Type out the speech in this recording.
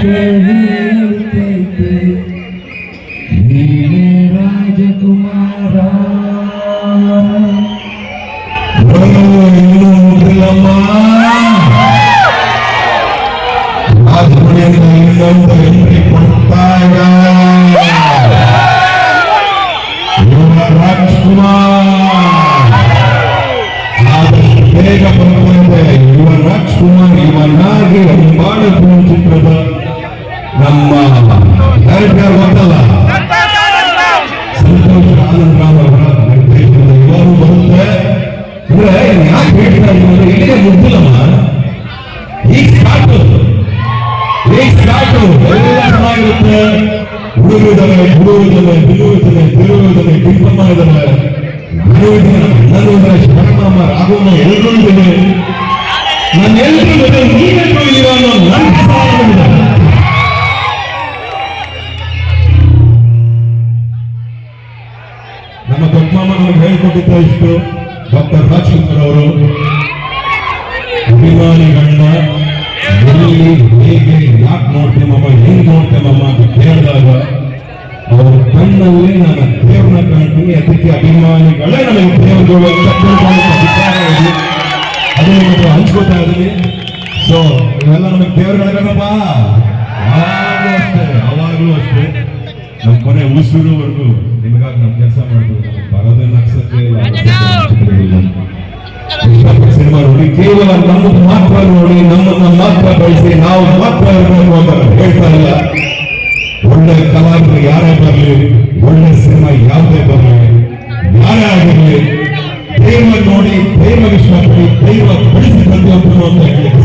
ಹೇಳ್ತೈತೆ ನೀನೇ ರಾಜಕುಮಾರ. ರಾಜಮನೆಯಿಂದ ಇನ್ನೊಂದು ಎಂಟ್ರಿ ಕೊಡ್ತಾಗ ರಾಜ್ಕುಮಾರ್ ಆದಷ್ಟು ಬೇಗ ಬರುತ್ತದೆ. ಯುವ ರಾಜ್ಕುಮಾರ್ ಇವನಾಗಿ ಅಂಬಾಣಿ ಫಿಲ್ಮ್ ಚಿತ್ರದ ನಮ್ಮ ಡೈರೆಕ್ಟರ್ ಗೊತ್ತಲ್ಲ ಸಂತೋಷ್ ಆನಂದರಾವ್ ಅವರ ನಿರ್ದೇಶನದ ಇವರು ಬರುತ್ತೆ. ಅಂದ್ರೆ ಯಾಕೆ ಹೇಳ್ತಾ ಇದ್ದಾರೆ ಇಲ್ಲಿಗೆ ಮುಗ್ದಿಲ್ಲಮ್ಮ, ಈಗ ಸ್ಟಾರ್ಟ್ ಎಲ್ಲ ಚೆನ್ನಾಗಿರುತ್ತೆ. ಹುಡುಗಿದ್ದಾರೆ, ಬಿಡುವಿದ್ದಾನೆ ಟಿಪ್ಪಮ್ಮ ಇದ್ದಾರೆ, ನಾನು ಇದ್ದೇನೆ, ಅಣ್ಣನೂ ಇದ್ದಾರೆ, ಶರಣಮ್ಮ, ರಾಘವಮ್ಮ ಎಲ್ಲರೂ ಇದ್ದೇನೆ. ನನ್ನೆಲ್ಲರೂ ಜೊತೆ ನೀವೆಲ್ಲರೂ ಇದ್ದೀರಾ ಅನ್ನೋ ನನ್ನ ಸವಾಲಿದೆ. ನಮ್ಮ ದೊಡ್ಡಮ್ಮ ನಮಗೆ ಹೇಳ್ಕೊಟ್ಟಿದ್ದ ಇಷ್ಟು ಡಾಕ್ಟರ್ ರಾಜ್ಕುಮಾರ್ ಅವರು ಅಭಿಮಾನಿಗಳನ್ನ ಎಲ್ಲಿ ಹೇಗೆ ಯಾಕೆ ನೋಡ್ತೇಮಮ್ಮ ಹೆಂಗ್ ನೋಡ್ತೇಮಮ್ಮ ಅಂತ ಕೇಳಿದಾಗ ಅವ್ರ ಕಣ್ಣಲ್ಲಿ ನಾನು ದೇವ್ರನ್ನ ಕಾಣ್ತೀನಿ. ಅದಕ್ಕೆ ಅಭಿಮಾನಿಗಳೇ ನನಗೆ ದೇವರುಗಳು ಅಧಿಕಾರ ಇದೆ, ಅದು ನಿಮಗೆ ಹಂಚ್ಕೋತಾ ಇದ್ದೀನಿ. ಸೊ ಇವೆಲ್ಲ ನಮಗೆ ದೇವರುಗಳಪ್ಪ. ಯಾವಾಗಲೂ ಅಷ್ಟೇ ನಮ್ಮ ಕೊನೆ ಉಸಿರುವರೆಗೂ ನಿಮಗಾಗಿ ನಾವು ಕೆಲಸ ಮಾಡ್ತೀವಿ. ನಮಗೆ ಬರೋದನ್ನ ಅನ್ಸತ್ತೆ ಸಿನಿಮಾ ನೋಡಿ ಕೇವಲ ನಮ್ಮನ್ನು ಮಾತ್ರ ನೋಡಿ, ನಮ್ಮನ್ನ ಮಾತ್ರ ಬಳಸಿ ನಾವು ಮಾತ್ರ ಇರಬೇಕು ಅಂತ ಹೇಳ್ತಾ ಇಲ್ಲ. ಒಳ್ಳೆ ಕಲಾವಿದರು ಯಾರೇ ಬರಲಿ, ಒಳ್ಳೆ ಸಿನಿಮಾ ಯಾವುದೇ ಬರಲಿ, ಯಾರೇ ಆಗಿರಲಿ, ದೈವ ನೋಡಿ, ದೈವ ಇಷ್ಟಪಡಿ, ದೈವ ಬೆಳೆಸಿ ಬಂದು ಅಂತ ಹೇಳಲಿಕ್ಕೆ